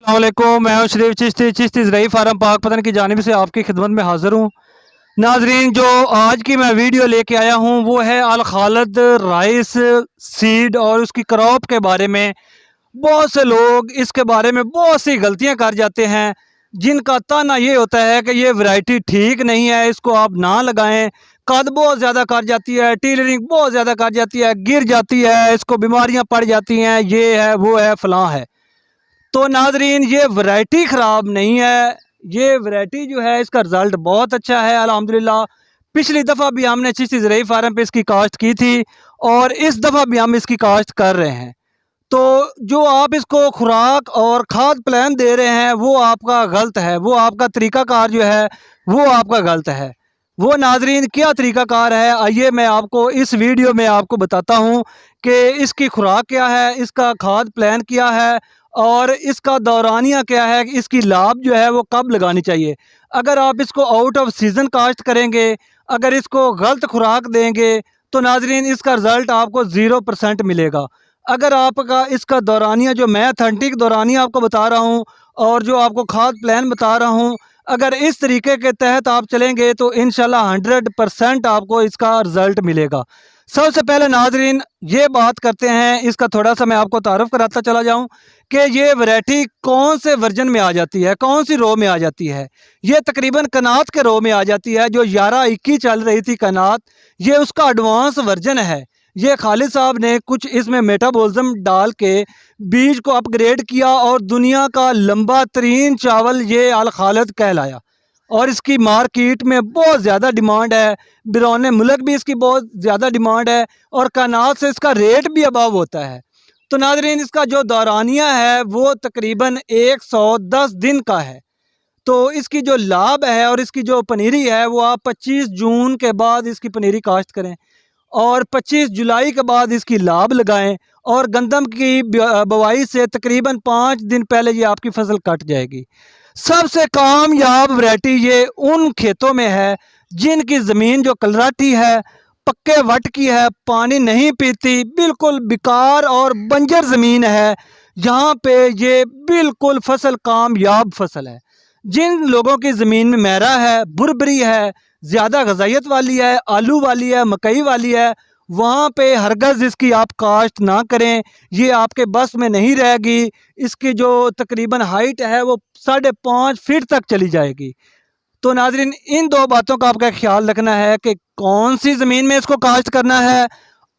अस्सलामुअलैकुम। मैं हूं शरीफ चिश्ती ज़रई फार्म पाक पतन की जानिब से आपकी खिदमत में हाज़िर हूं। नाजरीन, जो आज की मैं वीडियो लेके आया हूं वो है अल खालिद राइस सीड और उसकी क्रॉप के बारे में। बहुत से लोग इसके बारे में बहुत सी गलतियां कर जाते हैं, जिनका ताना ये होता है कि ये वैरायटी ठीक नहीं है, इसको आप ना लगाएं। कद बहुत ज़्यादा कर जाती है, टीलरिंग बहुत ज़्यादा कर जाती है, गिर जाती है, इसको बीमारियां पड़ जाती हैं, ये है वो है फलां है। तो नाजरीन, ये वैरायटी ख़राब नहीं है, ये वैरायटी जो है इसका रिज़ल्ट बहुत अच्छा है अल्हम्दुलिल्लाह। पिछली दफ़ा भी हमने चिश्ती ज़रई फार्म पे इसकी काश्त की थी और इस दफ़ा भी हम इसकी काश्त कर रहे हैं। तो जो आप इसको खुराक और खाद प्लान दे रहे हैं वो आपका गलत है, वो आपका तरीक़ाकार जो है वो आपका गलत है। वो नाजरीन क्या तरीक़ाकार है, आइए मैं आपको इस वीडियो में आपको बताता हूँ कि इसकी खुराक क्या है, इसका खाद प्लान क्या है और इसका दौरानिया क्या है, इसकी लाभ जो है वो कब लगानी चाहिए। अगर आप इसको आउट ऑफ सीज़न काश्त करेंगे, अगर इसको गलत खुराक देंगे, तो नाजरीन इसका रिज़ल्ट आपको 0% मिलेगा। अगर आपका इसका दौरानिया जो मैं अथेंटिक दौरानिया आपको बता रहा हूँ और जो आपको खाद प्लान बता रहा हूँ, अगर इस तरीके के तहत आप चलेंगे तो इंशाल्लाह 100% आपको इसका रिज़ल्ट मिलेगा। सबसे पहले नाजरीन ये बात करते हैं, इसका थोड़ा सा मैं आपको तारुफ कराता चला जाऊँ कि ये वैरायटी कौन से वर्जन में आ जाती है, कौन सी रो में आ जाती है। ये तकरीबन कनात के रो में आ जाती है, जो 11-21 चल रही थी कनात, ये उसका एडवांस वर्जन है। ये खालिद साहब ने कुछ इसमें मेटाबॉलिज्म डाल के बीज को अपग्रेड किया और दुनिया का लंबा तरीन चावल ये अल खालिद कहलाया और इसकी मार्केट में बहुत ज़्यादा डिमांड है। बिरौने मुल्क भी इसकी बहुत ज़्यादा डिमांड है और कनात से इसका रेट भी अबव होता है। तो नाजरीन, इसका जो दौरानिया है वो तकरीबन 110 दिन का है। तो इसकी जो लाभ है और इसकी जो पनीरी है वो आप 25 जून के बाद इसकी पनीरी काश्त करें और 25 जुलाई के बाद इसकी लाभ लगाएं और गंदम की बुवाई से तकरीबन 5 दिन पहले ये आपकी फसल कट जाएगी। सबसे कामयाब वैरायटी ये उन खेतों में है जिनकी ज़मीन जो कलराठी है, पक्के वट की है, पानी नहीं पीती, बिल्कुल बेकार और बंजर ज़मीन है। यहाँ पे ये बिल्कुल फसल कामयाब फसल है। जिन लोगों की ज़मीन में मैरा है, बुरबरी है, ज़्यादा गज़ाइयत वाली है, आलू वाली है, मकई वाली है, वहाँ पे हरगज़ इसकी आप काश्त ना करें, ये आपके बस में नहीं रहेगी। इसकी जो तकरीबन हाइट है वो 5.5 फीट तक चली जाएगी। तो नाजरीन, इन दो बातों का आपका ख्याल रखना है कि कौन सी ज़मीन में इसको काश्त करना है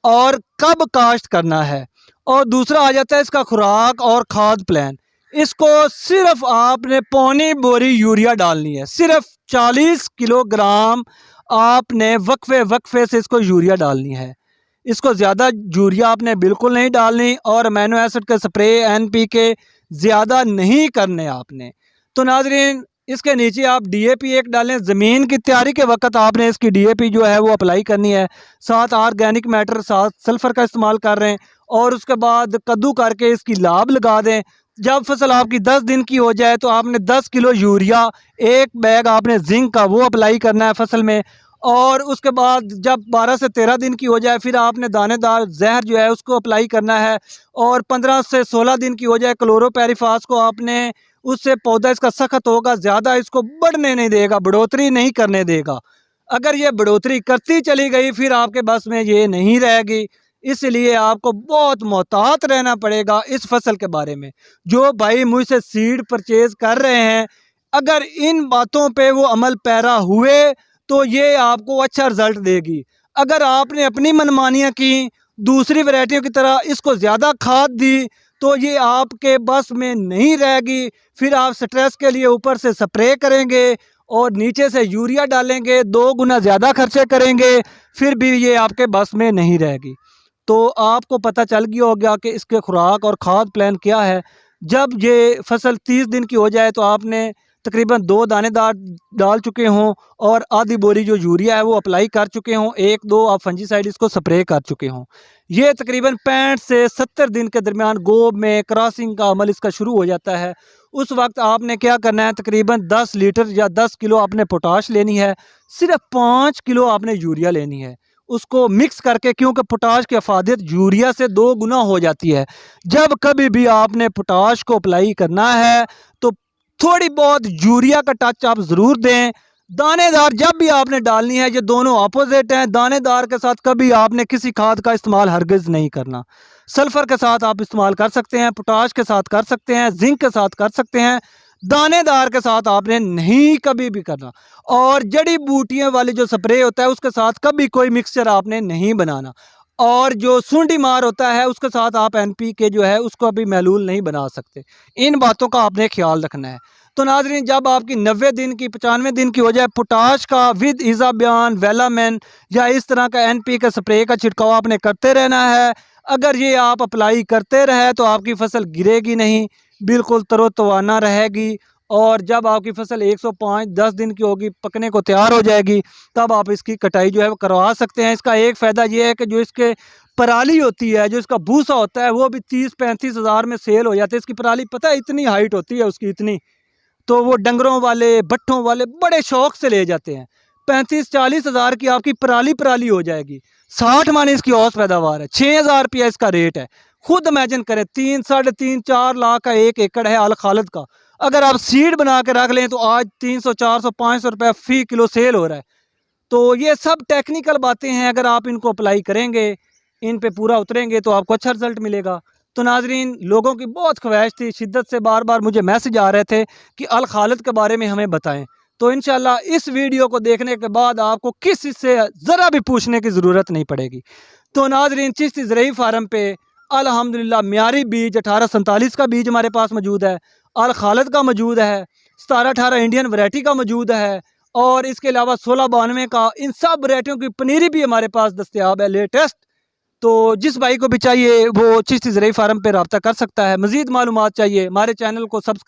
और कब काश्त करना है। और दूसरा आ जाता है इसका खुराक और खाद प्लान। इसको सिर्फ आपने पौनी बोरी यूरिया डालनी है, सिर्फ 40 किलोग्राम आपने वक्फे वक्फे से इसको यूरिया डालनी है। इसको ज़्यादा यूरिया आपने बिल्कुल नहीं डालनी और अमीनो एसिड के स्प्रे NPK ज़्यादा नहीं करने आपने। तो नाजरीन, इसके नीचे आप DAP एक डालें। ज़मीन की तैयारी के वक्त आपने इसकी DAP जो है वो अप्लाई करनी है, साथ ऑर्गेनिक मैटर, साथ सल्फ़र का इस्तेमाल कर रहे हैं और उसके बाद कद्दू करके इसकी लाभ लगा दें। जब फसल आपकी 10 दिन की हो जाए तो आपने 10 किलो यूरिया, एक बैग आपने जिंक का वो अप्लाई करना है फसल में और उसके बाद जब 12 से 13 दिन की हो जाए फिर आपने दानेदार जहर जो है उसको अप्लाई करना है और 15 से 16 दिन की हो जाए क्लोरोपेरिफास को आपने, उससे पौधा इसका सख्त होगा, ज़्यादा इसको बढ़ने नहीं देगा, बढ़ोतरी नहीं करने देगा। अगर ये बढ़ोतरी करती चली गई फिर आपके बस में ये नहीं रहेगी। इसलिए आपको बहुत मोहतात रहना पड़ेगा इस फसल के बारे में। जो भाई मुझसे सीड परचेज़ कर रहे हैं, अगर इन बातों पे वो अमल पैरा हुए तो ये आपको अच्छा रिज़ल्ट देगी। अगर आपने अपनी मनमानियाँ की, दूसरी वैरायटियों की तरह इसको ज़्यादा खाद दी, तो ये आपके बस में नहीं रहेगी। फिर आप स्ट्रेस के लिए ऊपर से स्प्रे करेंगे और नीचे से यूरिया डालेंगे, 2 गुना ज़्यादा खर्चे करेंगे, फिर भी ये आपके बस में नहीं रहेगी। तो आपको पता चल गया होगा कि इसके खुराक और खाद प्लान क्या है। जब ये फसल 30 दिन की हो जाए तो आपने तकरीबन 2 दानेदार डाल चुके हों और आधी बोरी जो यूरिया है वो अप्लाई कर चुके हों, 1-2 आप फंजीसाइड इसको स्प्रे कर चुके हों। ये तकरीबन 65 से 70 दिन के दरमियान गोब में क्रॉसिंग का अमल इसका शुरू हो जाता है। उस वक्त आपने क्या करना है, तकरीबन 10 लीटर या 10 किलो आपने पोटाश लेनी है, सिर्फ 5 किलो आपने यूरिया लेनी है। उसको मिक्स करके, क्योंकि पोटाश की अफादियत यूरिया से 2 गुना हो जाती है। जब कभी भी आपने पोटाश को अप्लाई करना है तो थोड़ी बहुत यूरिया का टच आप ज़रूर दें। दानेदार जब भी आपने डालनी है, ये दोनों अपोजिट हैं। दानेदार के साथ कभी आपने किसी खाद का इस्तेमाल हरगिज़ नहीं करना। सल्फ़र के साथ आप इस्तेमाल कर सकते हैं, पोटाश के साथ कर सकते हैं, जिंक के साथ कर सकते हैं, दानेदार के साथ आपने नहीं कभी भी करना। और जड़ी बूटियों वाली जो स्प्रे होता है उसके साथ कभी कोई मिक्सचर आपने नहीं बनाना। और जो सूंडी मार होता है उसके साथ आप NPK जो है उसको अभी महलूल नहीं बना सकते। इन बातों का आपने ख्याल रखना है। तो नाज़रीन, जब आपकी 90 दिन की 95 दिन की हो जाए, पोटाश का विद इज़ाबियान, वेलामेन या इस तरह का NPK स्प्रे का छिड़काव आपने करते रहना है। अगर ये आप अप्लाई करते रहे तो आपकी फसल गिरेगी नहीं, बिल्कुल तरोतवाना रहेगी। और जब आपकी फसल 105-10 दिन की होगी, पकने को तैयार हो जाएगी, तब आप इसकी कटाई जो है वो करवा सकते हैं। इसका एक फ़ायदा ये है कि जो इसके पराली होती है, जो इसका भूसा होता है, वो भी 30-35 हज़ार में सेल हो जाती है। इसकी पराली पता है इतनी हाइट होती है उसकी, इतनी, तो वो डंगरों वाले, भट्ठों वाले बड़े शौक से ले जाते हैं। 35-40 हज़ार की आपकी पराली हो जाएगी। 60 मानी इसकी औसत पैदावार है। 6,000 रुपया इसका रेट है। खुद इमेजिन करें, 3, 3.5-4 लाख का 1 एकड़ है अल खालिद का। अगर आप सीड बना के रख लें तो आज 300, 400, 500 रुपये फ़ी किलो सेल हो रहा है। तो ये सब टेक्निकल बातें हैं। अगर आप इनको अप्लाई करेंगे, इन पे पूरा उतरेंगे तो आपको अच्छा रिजल्ट मिलेगा। तो नाजरीन, लोगों की बहुत ख्वाहिश थी, शिद्दत से बार बार मुझे मैसेज आ रहे थे कि अल खालिद के बारे में हमें बताएं। तो इंशाल्लाह इस वीडियो को देखने के बाद आपको किसी से ज़रा भी पूछने की ज़रूरत नहीं पड़ेगी। तो नाजरीन, चिश्ती ज़रई फार्म पे अल्हम्दुलिल्लाह म्यारी बीज 1847 का बीज हमारे पास मौजूद है, अल खालिद का मौजूद है, 17-18 इंडियन वैरायटी का मौजूद है, और इसके अलावा 1692 का, इन सब वैरायटियों की पनीरी भी हमारे पास दस्तयाब है लेटेस्ट। तो जिस भाई को भी चाहिए वो चिश्ती ज़रई फार्म पे रब्ता कर सकता है। मज़ीद मालूमात चाहिए, हमारे चैनल को सब्सक्राइब